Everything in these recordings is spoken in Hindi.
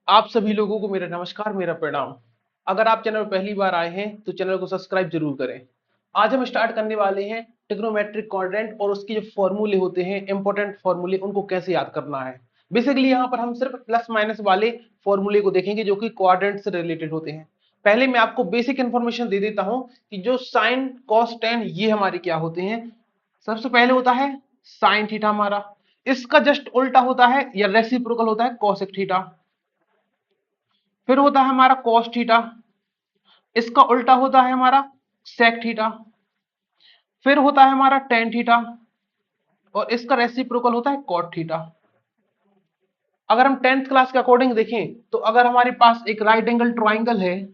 आप सभी लोगों को मेरा नमस्कार, मेरा प्रणाम। अगर आप चैनल पर पहली बार आए हैं तो चैनल को सब्सक्राइब जरूर करें। आज हम स्टार्ट करने वाले हैं ट्रिग्नोमेट्रिक क्वाड्रेंट और उसके जो फॉर्मूले होते हैं, इंपॉर्टेंट फॉर्मूले, उनको कैसे याद करना है। बेसिकली यहाँ पर हम सिर्फ प्लस माइनस वाले फॉर्मूले को देखेंगे जो कि क्वाड्रेंट से रिलेटेड होते हैं। पहले मैं आपको बेसिक इंफॉर्मेशन दे देता हूं कि जो साइन कॉस टेन ये हमारे क्या होते हैं। सबसे पहले होता है साइन थीटा हमारा, इसका जस्ट उल्टा होता है या रेसिप्रोकल होता है कॉसेक थीटा। फिर होता है हमारा cos थीटा, इसका उल्टा होता है हमारा sec थीटा। फिर होता है हमारा tan थीटा और इसका रेसिप्रोकल होता है cot थीटा। अगर हम 10th क्लास के अकॉर्डिंग देखें तो अगर हमारे पास एक राइट एंगल ट्राइंगल है,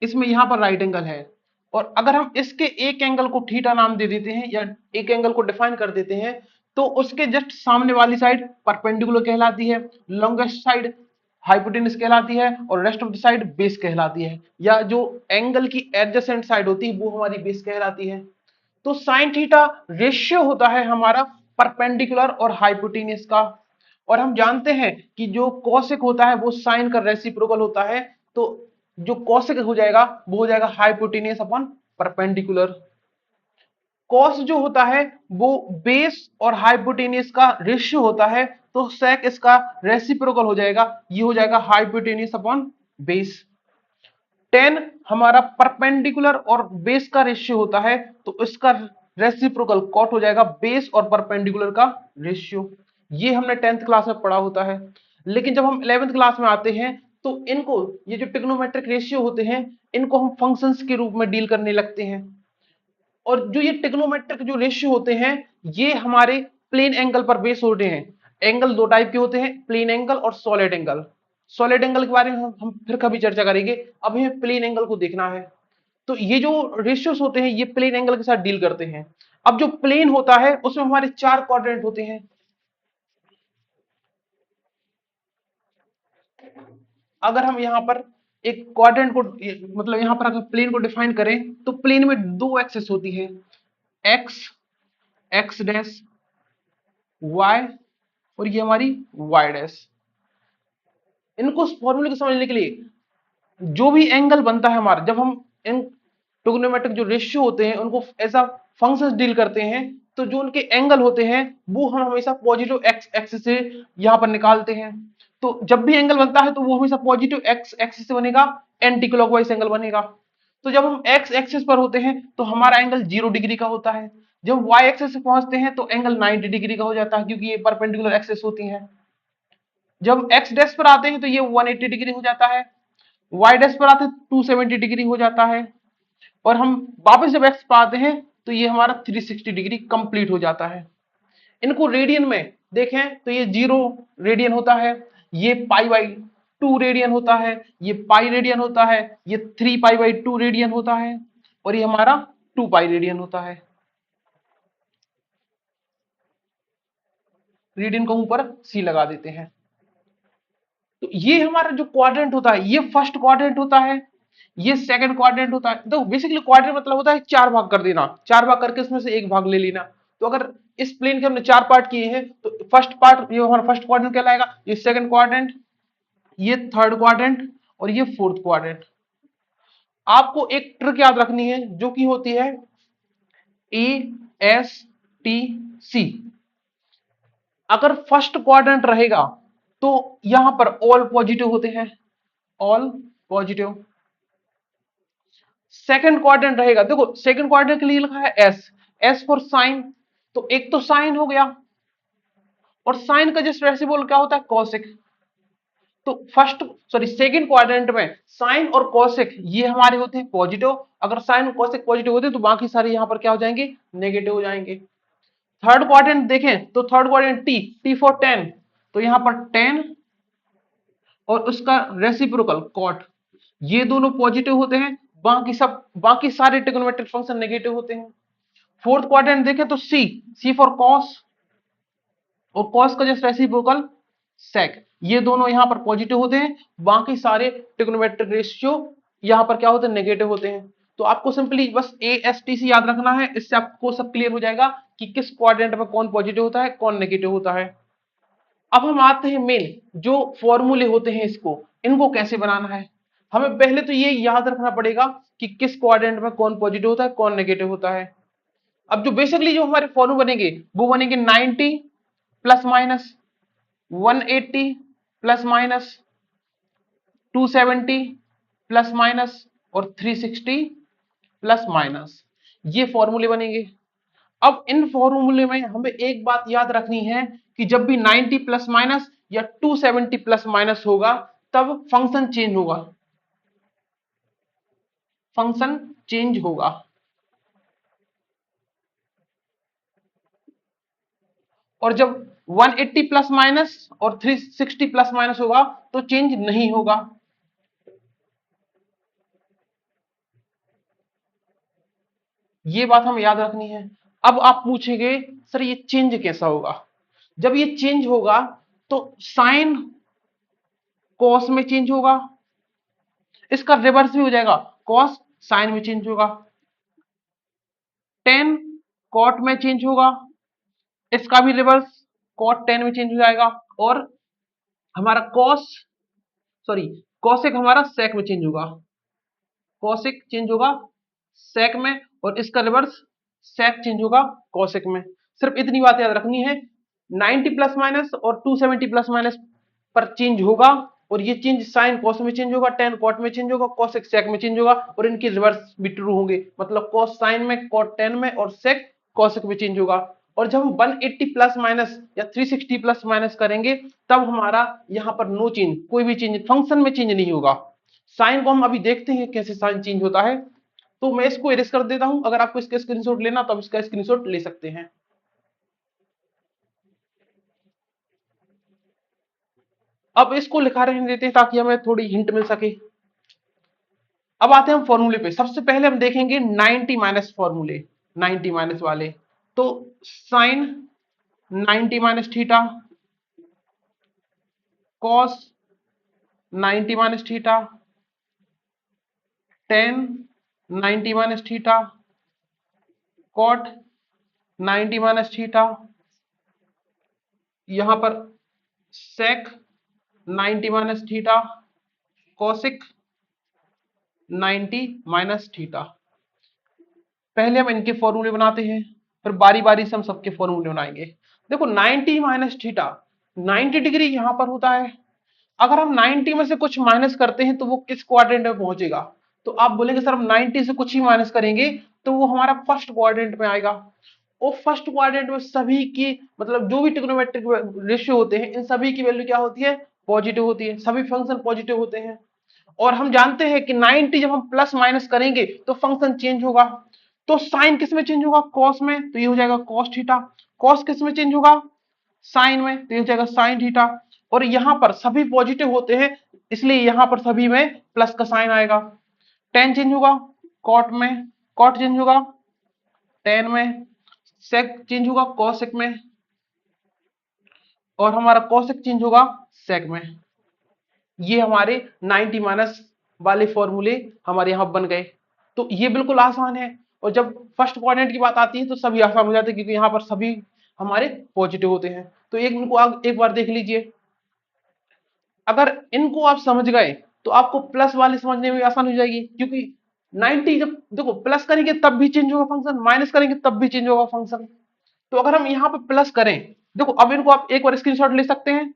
इसमें यहां पर राइट एंगल है, और अगर हम इसके एक एंगल को थीटा नाम दे देते हैं या एक एंगल को डिफाइन कर देते हैं, तो उसके जस्ट सामने वाली साइड परपेंडिकुलर कहलाती है, लॉन्गेस्ट साइड हाइपोटेन्यूस कहलाती है और rest of the side base कहलाती है, या जो एंगल की एडजेसेंट साइड होती है वो हमारी बेस कहलाती है। तो साइन थीटा रेशियो होता है हमारा परपेंडिकुलर और हाइपोटेन्यूस का। और हम जानते हैं कि जो कॉसेक होता है वो साइन का रेसिप्रोकल होता है, तो जो कॉसेक हो जाएगा वो हो जाएगा हाइपोटेन्यूस अपॉन परपेंडिकुलर। कॉस जो होता है वो बेस और हाइपोटेन्यूस का रेशियो होता है, तो सेक इसका रेसिप्रोकल हो जाएगा, ये हो जाएगा हाइपोटेन्यूस अपॉन बेस। टेन हमारा परपेंडिकुलर और बेस का रेशियो होता है, तो इसका रेसिप्रोकल कॉट हो जाएगा बेस और परपेंडिकुलर का रेशियो। ये हमने 10th क्लास में पढ़ा होता है। लेकिन जब हम 11th क्लास में आते हैं तो इनको, ये जो ट्रिग्नोमेट्रिक रेशियो होते हैं, इनको हम फंक्शंस के रूप में डील करने लगते हैं। और जो ये ट्रिग्नोमेट्रिक जो रेशियो होते हैं, ये हमारे प्लेन एंगल पर बेस होते हैं। एंगल दो टाइप के होते हैं, प्लेन एंगल और सॉलिड एंगल। सॉलिड एंगल के बारे में हम फिर कभी चर्चा करेंगे, अभी हमें प्लेन एंगल को देखना है। तो ये जो रेशियोस होते हैं ये प्लेन एंगल के साथ डील करते हैं। अब जो प्लेन होता है उसमें हमारे चार क्वाड्रेंट होते हैं। अगर हम यहाँ पर एक क्वाड्रेंट को, मतलब यहाँ पर अगर प्लेन को डिफाइन करें, तो प्लेन में दो एक्सिस होती है, एक्स, एक्स डैश, वाई, और ये हमारी वाई डैश। इनको फॉर्मूले को समझने के लिए जो भी एंगल बनता है हमारा, जब हम इन ट्रिग्नोमेट्रिक जो रेशियो होते हैं उनको ऐसा फंक्शंस डील करते हैं, तो जो उनके एंगल होते हैं वो हम हमेशा पॉजिटिव एक्स एक्सिस से यहाँ पर निकालते हैं। तो जब भी एंगल बनता है तो वो हमेशा पॉजिटिव एक्स एक्सिस से बनेगा, एंटी क्लॉकवाइज एंगल बनेगा। तो जब हम एक्स एक्सिस पर होते हैं तो हमारा एंगल 0 डिग्री का होता है। जब वाई एक्सिस से पहुंचते हैं तो एंगल 90 डिग्री का हो जाता है, क्योंकि ये परपेंडिकुलर एक्सिस होती है। जब एक्स डैश पर आते हैं तो ये 180 डिग्री हो जाता है, वाई डैश पर आते हैं 270 डिग्री हो जाता है, और हम वापस जब एक्स पर आते हैं तो ये हमारा 360 डिग्री कंप्लीट हो जाता है। इनको रेडियन में देखें तो ये 0 रेडियन होता है, ये पाई बाई 2 रेडियन होता है, ये पाई रेडियन होता है, ये 3 पाई बाई 2 रेडियन होता है, और ये हमारा 2 पाई रेडियन होता है। रेडियन को ऊपर सी लगा देते हैं। तो ये हमारा जो क्वाड्रेंट होता है ये फर्स्ट क्वाड्रेंट होता है, ये सेकंड क्वाड्रेंट होता है। तो बेसिकली क्वाड्रेंट मतलब होता है चार भाग कर देना, चार भाग करके उसमें से एक भाग ले लेना। तो अगर इस प्लेन के हमने चार पार्ट किए हैं तो फर्स्ट पार्ट ये हमारा फर्स्ट क्वाड्रेंट कहलाएगा, ये सेकंड क्वाड्रेंट, ये थर्ड क्वाड्रेंट, और ये फोर्थ क्वाड्रेंट। आपको एक ट्रिक याद रखनी है जो कि होती है ए एस टी सी। अगर फर्स्ट क्वाड्रेंट रहेगा तो यहां पर ऑल पॉजिटिव होते हैं, ऑल पॉजिटिव। सेकंड क्वाड्रेंट रहेगा, देखो सेकंड क्वाड्रेंट के लिए लिखा है एस, एस फॉर साइन, तो एक तो साइन हो गया, और साइन का जस्ट रेसिप्रोकल क्या होता है, कॉसेक। तो फर्स्ट, सॉरी, सेकंड क्वाड्रेंट में साइन और कॉसेक ये हमारे होते हैं पॉजिटिव। अगर साइन और कॉसेक पॉजिटिव होते हैं तो बाकी सारे यहां पर क्या हो जाएंगे, नेगेटिव हो जाएंगे। थर्ड क्वाड्रेंट देखें तो third quadrant T, T for ten, तो यहां पर टेन और उसका रेसिप्रोकल कॉट, ये दोनों पॉजिटिव होते हैं, बाकी सारे ट्रिग्नोमेट्रिक फंक्शन नेगेटिव होते हैं। फोर्थ क्वाड्रेंट देखें तो सी, सी फॉर कॉस, और कॉस का जस्ट रेसिप्रोकल सेक, ये दोनों यहां पर पॉजिटिव होते हैं, बाकी सारे ट्रिग्नोमेट्रिक रेशियो यहां पर क्या होते हैं, नेगेटिव होते हैं। तो आपको सिंपली बस ए एस टी सी याद रखना है, इससे आपको सब क्लियर हो जाएगा कि किस क्वाड्रेंट में कौन पॉजिटिव होता है कौन नेगेटिव होता है। अब हम आते हैं मेन जो फॉर्मूले होते हैं इनको कैसे बनाना है। हमें पहले तो ये याद रखना पड़ेगा कि किस क्वाड्रेंट में कौन पॉजिटिव होता है कौन नेगेटिव होता है। अब जो बेसिकली जो हमारे फॉर्मूले बनेंगे वो बनेंगे 90 plus minus 180 plus minus 270 plus minus और 360 प्लस माइनस, ये फॉर्मूले बनेंगे। अब इन फॉर्मूले में हमें एक बात याद रखनी है कि जब भी 90 प्लस माइनस या 270 प्लस माइनस होगा तब फंक्शन चेंज होगा, फंक्शन चेंज होगा। और जब 180 प्लस माइनस और 360 प्लस माइनस होगा तो चेंज नहीं होगा। ये बात हमें याद रखनी है। अब आप पूछेंगे सर ये चेंज कैसा होगा। जब ये चेंज होगा तो साइन कॉस में चेंज होगा, इसका रिवर्स भी हो जाएगा, कॉस साइन में चेंज होगा, टेन कॉट में चेंज होगा, इसका भी रिवर्स कॉट टेन में चेंज हो जाएगा, और हमारा कॉस सॉरी कॉसेक हमारा सेक में चेंज होगा, कॉसेक चेंज होगा सेक में, और इसका रिवर्स सेक चेंज होगा कॉसेक में। सिर्फ इतनी बात याद रखनी है, 90 प्लस माइनस और 270 प्लस माइनस पर चेंज होगा, और ये चेंज साइन कॉस में चेंज होगा, टेन कॉट में चेंज होगा, कॉसेक सेक में चेंज होगा, और इनके रिवर्स भी ट्रू होंगे, मतलब कॉस साइन में, कॉट टेन में, और सेक कॉसेक में चेंज होगा। और जब हम 180 प्लस माइनस या 360 प्लस माइनस करेंगे तब हमारा यहाँ पर नो चेंज, कोई भी चेंज फंक्शन में चेंज नहीं होगा। साइन को हम अभी देखते हैं कैसे साइन चेंज होता है, तो मैं इसको इरेज कर देता हूं। अगर आपको इसका स्क्रीनशॉट लेना तो आप इसका स्क्रीनशॉट ले सकते हैं। अब इसको लिखा रहने देते हैं ताकि हमें थोड़ी हिंट मिल सके। अब आते हैं हम फॉर्मूले पे। सबसे पहले हम देखेंगे 90 माइनस फॉर्मूले, 90 माइनस वाले। तो sine 90 minus theta, cos 90 minus theta, tan 90 minus theta, cot 90 minus theta, यहां पर sec 90 minus theta, cosec 90 minus theta. पहले हम इनके फॉर्मूले बनाते हैं, फिर बारी बारी से हम सबके फॉर्मूले बनाएंगे। देखो 90 माइनस थीटा, 90 डिग्री यहां पर होता है। अगर हम 90 में से कुछ माइनस करते हैं तो वो किस क्वाड्रेंट में पहुंचेगा। तो आप बोलेंगे सर हम 90 से कुछ ही माइनस करेंगे तो वो हमारा फर्स्ट क्वाड्रेंट में आएगा। और फर्स्ट क्वाड्रेंट में सभी की मतलब जो भी ट्रिग्नोमेट्रिक रेशियो होते हैं इन सभी की वैल्यू क्या होती है, पॉजिटिव होती है, सभी फंक्शन पॉजिटिव होते हैं। और हम जानते हैं कि 90 जब हम प्लस माइनस करेंगे तो फंक्शन चेंज होगा। तो साइन किस में चेंज होगा, कॉस में, तो ये हो जाएगा कॉस थीटा। कॉस किस में चेंज होगा, साइन में, तो ये हो जाएगा साइन थीटा। और यहां पर सभी पॉजिटिव होते हैं इसलिए यहां पर सभी में प्लस का साइन आएगा। टेन चेंज होगा कॉट में, कॉट चेंज होगा टेन में, सेक चेंज होगा कॉसेक में, और हमारा कॉसेक चेंज होगा सेक में। ये हमारे 90 माइनस वाले फॉर्मूले हमारे यहां बन गए। तो ये बिल्कुल आसान है। और जब फर्स्ट क्वाड्रेंट की बात आती है तो सभी आसान हो जाते हैं क्योंकि यहां पर सभी हमारे पॉजिटिव होते हैं। तो एक इनको एक बार देख लीजिए। अगर इनको आप समझ गए तो आपको प्लस वाले समझने में आसान हो जाएगी, क्योंकि 90 जब देखो प्लस करेंगे तब भी चेंज होगा फंक्शन, माइनस करेंगे तब भी चेंज होगा फंक्शन। तो अगर हम यहाँ पे प्लस करें, देखो अब इनको आप एक बार स्क्रीनशॉट ले सकते हैं।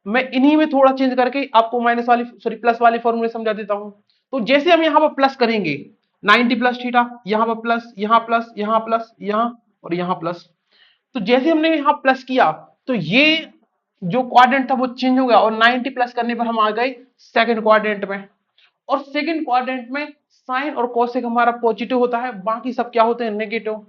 मैं इन्हीं में थोड़ा चेंज करके आपको माइनस वाली सॉरी प्लस वाली फॉर्मूले समझा देता हूं। तो जैसे हम यहाँ पर प्लस करेंगे 90 प्लस थीटा, यहाँ पर प्लस, यहाँ प्लस, यहाँ प्लस, यहाँ और यहाँ प्लस। तो जैसे हमने यहाँ प्लस किया तो ये जो क्वाड्रेंट था वो चेंज हो गया और 90 प्लस करने पर हम आ गए सेकंड क्वाड्रेंट में। और सेकंड क्वाड्रेंट में साइन और कोसेक हमारा पॉजिटिव होता है, बाकी सब क्या होते हैं, नेगेटिव।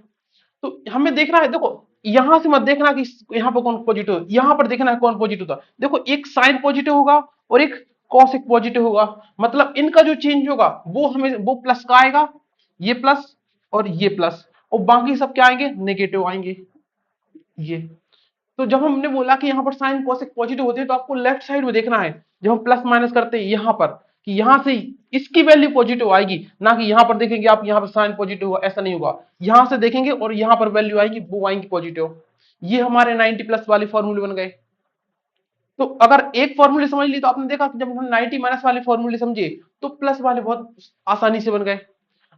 तो हमें देखना है, देखो यहां से मत देखना कि यहाँ पर कौन पॉजिटिव है, यहां पर देखना है कौन पॉजिटिव था। देखो एक साइन पॉजिटिव होगा और एक कॉसेक पॉजिटिव होगा, मतलब इनका जो चेंज होगा वो हमें वो प्लस का आएगा, ये प्लस और ये प्लस, और बाकी सब क्या आएंगे, नेगेटिव आएंगे। ये तो जब हमने बोला कि यहाँ पर साइन कोसेक पॉजिटिव होते हैं तो आपको लेफ्ट साइड में देखना है, जब हम प्लस माइनस करते हैं यहाँ पर, कि यहाँ से इसकी वैल्यू पॉजिटिव आएगी, ना कि यहाँ पर देखेंगे आप यहाँ पर साइन पॉजिटिव होगा, ऐसा नहीं होगा। यहाँ से देखेंगे और यहाँ पर वैल्यू आएगी वो आएंगी पॉजिटिव। ये हमारे 90 प्लस वाले फॉर्मूले बन गए। तो अगर एक फॉर्मूले समझ ली तो आपने देखा कि जब हम 90 माइनस वाले फॉर्मूले समझे तो प्लस वाले बहुत आसानी से बन गए।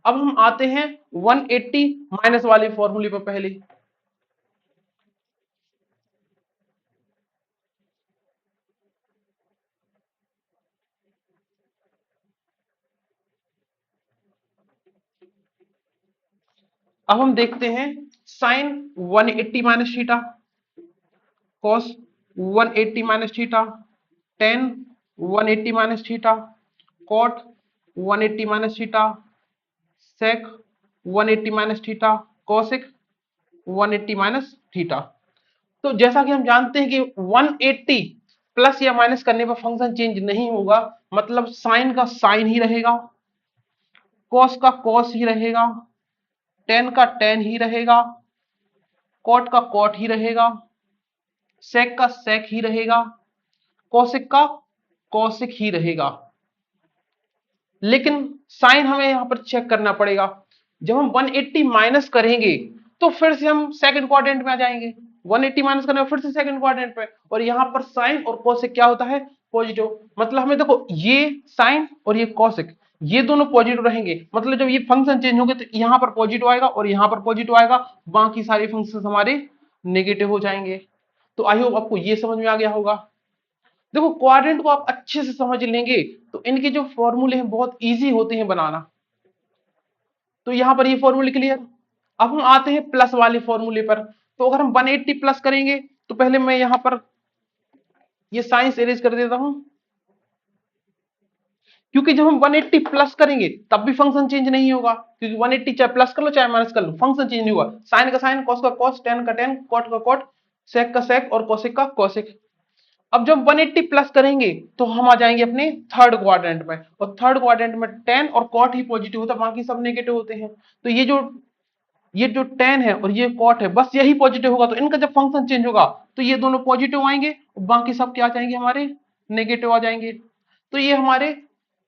अब हम आते हैं 180 माइनस वाले फॉर्मूले पर पहले। अब हम देखते हैं sin 180 minus theta, cos 180 minus theta, tan 180 minus theta, cot 180 minus theta, sec 180 minus theta, cosec 180 minus theta. तो जैसा कि हम जानते हैं कि 180 प्लस या माइनस करने पर फंक्शन चेंज नहीं होगा, मतलब साइन का साइन ही रहेगा, कॉस का कॉस ही रहेगा, टेन का टेन ही रहेगा, कॉट का कॉट ही रहेगा, सेक का सेक ही रहेगा, कोसेक का कोसेक ही रहेगा। लेकिन साइन हमें यहां पर चेक करना पड़ेगा। जब हम 180 माइनस करेंगे तो फिर से हम सेकंड क्वाड्रेंट में आ जाएंगे। 180 माइनस करने में फिर से सेकंड क्वाड्रेंट पे, और यहां पर साइन और कोसेक क्या होता है, पॉजिटिव। मतलब हमें देखो ये साइन और ये कोसेक ये दोनों पॉजिटिव रहेंगे, मतलब जब ये फंक्शन चेंज होंगे तो यहां पर पॉजिटिव आएगा और यहां पर पॉजिटिव आएगा, बाकी सारे फंक्शन हमारे नेगेटिव हो जाएंगे। तो आई होप आपको ये समझ में आ गया होगा। देखो क्वाड्रेंट को आप अच्छे से समझ लेंगे तो इनके जो फॉर्मूले हैं बहुत इजी होते हैं बनाना। तो यहां पर ये फॉर्मूले क्लियर। अब हम आते हैं प्लस वाले फॉर्मूले पर। तो अगर हम 180 प्लस करेंगे तो पहले मैं यहां पर ये साइंस एरेज कर देता हूं, क्योंकि जब हम 180 प्लस करेंगे तब भी फंक्शन चेंज नहीं होगा, क्योंकि 180 चाहे प्लस कर लो चाहे माइनस कर लो फंक्शन चेंज नहीं हुआ। साइन का साइन, कॉस का कॉस, टेन का टेन, कॉट का कॉट, सेक का सेक और कोसेक का कोसेक। अब जब 180 प्लस करेंगे तो हम आ जाएंगे अपने थर्ड क्वाड्रेंट में, और थर्ड क्वाड्रेंट में टेन और कॉट ही पॉजिटिव होता है, बाकी सब नेगेटिव होते हैं। तो ये जो टेन है और ये कॉट है बस यही पॉजिटिव होगा, तो इनका जब फंक्शन चेंज होगा तो ये दोनों पॉजिटिव आएंगे और बाकी सब क्या आ जाएंगे, हमारे नेगेटिव आ जाएंगे। तो ये हमारे,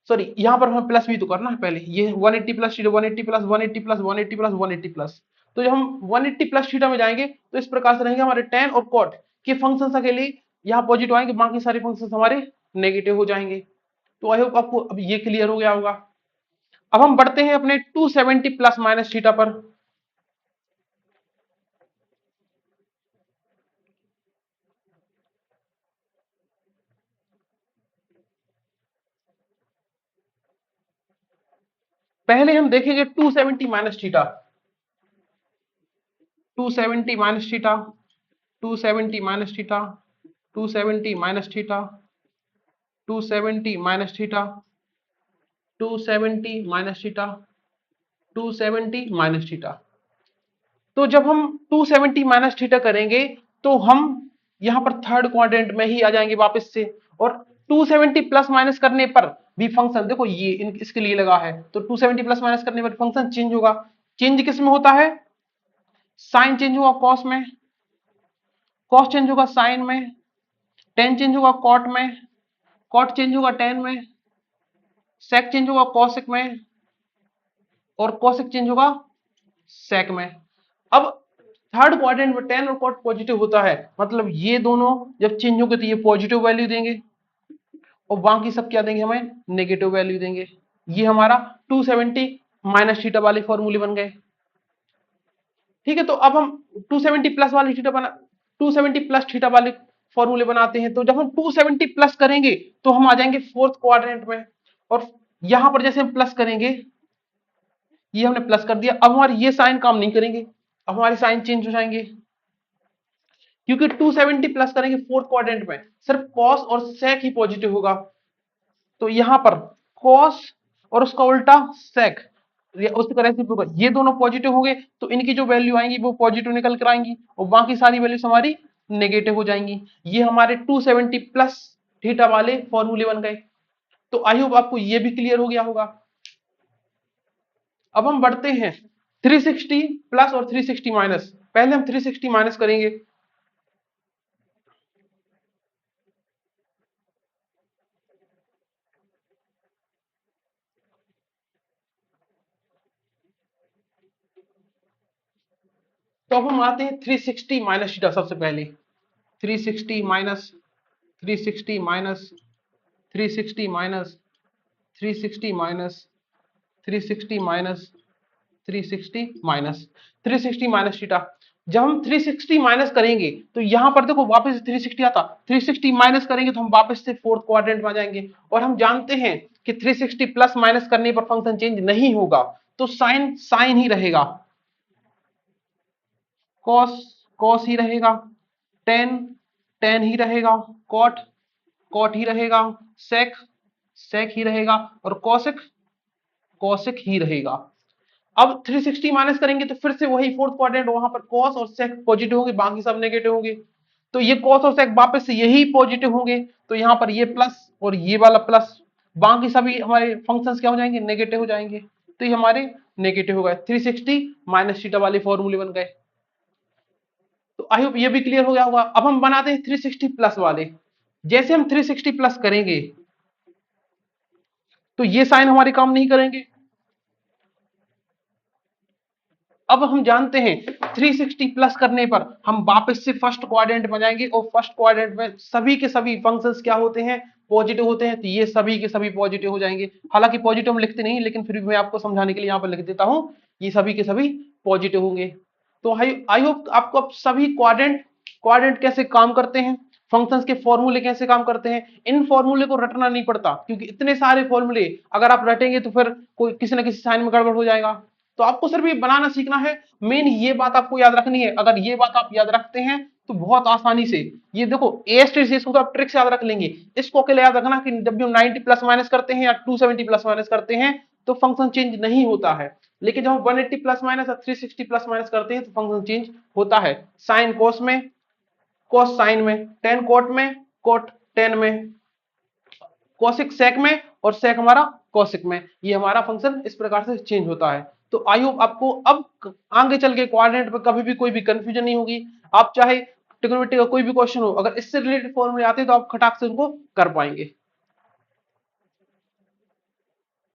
सॉरी यहां पर हमें प्लस भी तो करना है पहले, ये 180 plus theta, 180 plus 180 plus 180 plus 180 plus. तो जब हम 180 प्लस थीटा में जाएंगे तो इस प्रकार से रहेंगे, हमारे टेन और कॉट के फंक्शन अकेले यहाँ पॉजिटिव आएंगे, बाकी सारे फंक्शन हमारे नेगेटिव हो जाएंगे। तो आई होप आपको अब ये क्लियर हो गया होगा। अब हम बढ़ते हैं अपने 270 प्लस माइनस थीटा पर। पहले हम देखेंगे 270 minus theta, 270 minus theta, 270 minus theta, 270 minus theta, 270 minus theta, 270 minus theta, 270 minus theta. तो जब हम 270 माइनस थीटा करेंगे तो हम यहां पर थर्ड क्वाड्रेंट में ही आ जाएंगे वापस से। और 270 प्लस माइनस करने पर भी फंक्शन देखो ये इसके लिए लगा है, तो 270 प्लस माइनस करने पर फंक्शन चेंज होगा। चेंज किस में होता है, साइन चेंज होगा कॉस में, कॉस चेंज होगा साइन में, टेन चेंज होगा कॉट में, कॉट चेंज होगा टेन में, सेक चेंज होगा कॉसेक में, और कॉसेक चेंज होगा सेक में। अब थर्ड क्वाड्रेंट में टेन और कॉट पॉजिटिव होता है, मतलब ये दोनों जब चेंज होंगे तो ये पॉजिटिव वैल्यू देंगे और बाकी सब क्या देंगे, हमें नेगेटिव वैल्यू देंगे। ये हमारा 270 माइनस थीटा वाले फॉर्मूले बन गए। ठीक है, तो अब हम 270 प्लस वाली थीटा बना 270 प्लस थीटा वाले फॉर्मूले बनाते हैं। तो जब हम 270 प्लस करेंगे तो हम आ जाएंगे फोर्थ क्वाड्रेंट में, और यहां पर जैसे हम प्लस करेंगे, ये हमने प्लस कर दिया, अब हमारे ये साइन काम नहीं करेंगे, अब हमारे साइन चेंज हो जाएंगे, क्योंकि 270 प्लस करेंगे फोर्थ क्वाड्रेंट में सिर्फ कॉस और सेक ही पॉजिटिव होगा। तो यहां पर कॉस और उसका उल्टा सेक, उसी तरह से ये दोनों पॉजिटिव हो गए, तो इनकी जो वैल्यू आएंगी वो पॉजिटिव निकल कर आएंगी और बाकी सारी वैल्यूज हमारी नेगेटिव हो जाएंगी। ये हमारे 270 प्लस थीटा वाले फॉर्मूले बन गए। तो आई होप आपको ये भी क्लियर हो गया होगा। अब हम बढ़ते हैं 360 प्लस और 360 माइनस। पहले हम 360 माइनस करेंगे। तो अब हम आते हैं 360 माइनस थीटा। सबसे पहले 360 minus 360 minus 360 minus 360 minus 360 minus 360 minus 360 minus theta. जब हम 360 माइनस करेंगे तो यहां पर देखो वापस 360 आता, 360 माइनस करेंगे तो हम वापस से फोर्थ क्वाड्रेंट में आ जाएंगे। और हम जानते हैं कि 360 प्लस माइनस करने पर फंक्शन चेंज नहीं होगा, तो साइन साइन ही रहेगा, कॉस कॉस ही रहेगा, टेन टेन ही रहेगा, कॉट कॉट ही रहेगा, सेक सेक ही रहेगा, और कॉसेक कॉसेक ही रहेगा। अब 360 माइनस करेंगे तो फिर से वही फोर्थ क्वाड्रेंट, वहां पर cos और sec पॉजिटिव होंगे, बाकी सब नेगेटिव होंगे। तो ये cos और sec वापस से यही पॉजिटिव होंगे, तो यहां पर ये प्लस और ये वाला प्लस, बाकी सभी हमारे फंक्शंस क्या हो जाएंगे, नेगेटिव हो जाएंगे। तो ये हमारे नेगेटिव हो गए, 360 माइनस थीटा वाले फॉर्मूले बन गए। तो आई होप ये भी क्लियर हो गया होगा। अब हम बनाते हैं 360 प्लस वाले। जैसे हम 360 प्लस करेंगे तो ये साइन हमारे काम नहीं करेंगे। अब हम जानते हैं 360 प्लस करने पर हम वापस से फर्स्ट क्वाड्रेंट में जाएंगे, और फर्स्ट क्वाड्रेंट में सभी के सभी फंक्शंस क्या होते हैं, पॉजिटिव होते हैं। तो ये सभी के सभी पॉजिटिव हो जाएंगे। हालांकि पॉजिटिव हम लिखते नहीं, लेकिन फिर भी मैं आपको समझाने के लिए यहाँ पर लिख देता हूं, ये सभी के सभी पॉजिटिव होंगे। तो आई होप आपको अब सभी क्वाड्रेंट क्वाड्रेंट कैसे काम करते हैं, फंक्शंस के फॉर्मूले कैसे काम करते हैं, इन फॉर्मूले को रटना नहीं पड़ता, क्योंकि इतने सारे फॉर्मूले अगर आप रटेंगे तो फिर कोई किसी ना किसी साइन में गड़बड़ हो जाएगा। तो आपको सिर्फ ये बनाना सीखना है, मेन ये बात आपको याद रखनी है। अगर ये बात आप याद रखते हैं तो बहुत आसानी से, ये देखो इसको तो आप ट्रिक से याद रख लेंगे। इसको अकेले याद रखना कि जब भी हम 90 प्लस माइनस करते हैं या 270 प्लस माइनस करते हैं तो फंक्शन चेंज नहीं होता है, लेकिन जब हम 180 प्लस माइनस या 360 प्लस माइनस करते हैं तो फंक्शन चेंज होता है। साइन कोस में, कोस साइन में, टेन कोट में, कोट टेन में, कोसिक सेक में, और सेक हमारा कोसिक में। ये हमारा फंक्शन इस प्रकार से चेंज होता है। तो आई होप आपको अब आगे चल के क्वाड्रेंट में कभी भी कोई भी कंफ्यूजन नहीं होगी। आप चाहे ट्रिग्नोमेट्री का कोई भी क्वेश्चन हो, अगर इससे रिलेटेड फॉर्मूले आते हैं तो आप खटाक से उनको कर पाएंगे।